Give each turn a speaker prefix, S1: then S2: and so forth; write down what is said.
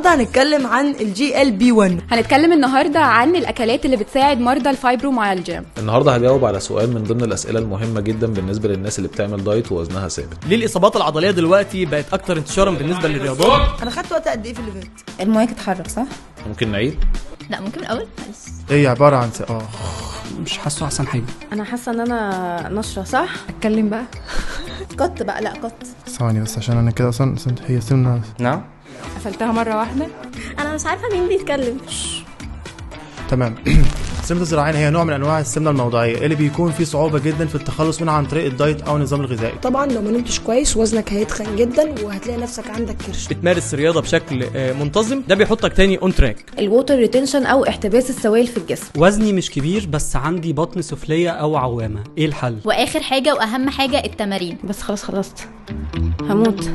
S1: النهارده هنتكلم عن الجي ال بي 1.
S2: هنتكلم النهارده عن الاكلات اللي بتساعد مرضى الفايبروميالجيا.
S3: النهارده هجاوب على سؤال من ضمن الاسئله المهمه جدا بالنسبه للناس اللي بتعمل دايت ووزنها ثابت.
S4: ليه الاصابات العضليه دلوقتي بقت اكتر انتشارا بالنسبه للرياضات؟
S1: انا خدت وقت قد ايه في اللي فات؟
S5: المايك اتحرك صح؟
S3: ممكن نعيد؟
S6: لا ممكن الاول.
S7: ايه عباره عن
S8: مش حاسه احسن حاجه.
S9: انا حاسه ان انا نشره صح.
S2: اتكلم بقى.
S9: قط بقى، لا قط.
S7: ثواني بس عشان انا كده اصلا هي سمنه.
S4: نعم
S2: قفلتها مره واحده.
S9: انا مش عارفه مين بيتكلم.
S7: تمام. السمنه الزراعيه هي نوع من انواع السمنه الموضعيه اللي بيكون فيه صعوبه جدا في التخلص منها عن طريق الدايت او النظام الغذائي.
S10: طبعا لو ما نمتش كويس وزنك هيتخن جدا وهتلاقي نفسك عندك كرش.
S4: بتمارس الرياضه بشكل منتظم، ده بيحطك تاني اون تراك.
S9: الووتر ريتنشن او احتباس السوائل في الجسم.
S8: وزني مش كبير بس عندي بطن سفليه او عوامه، ايه الحل؟
S6: واخر حاجه واهم حاجه التمارين.
S9: بس خلاص خلصت، هموت.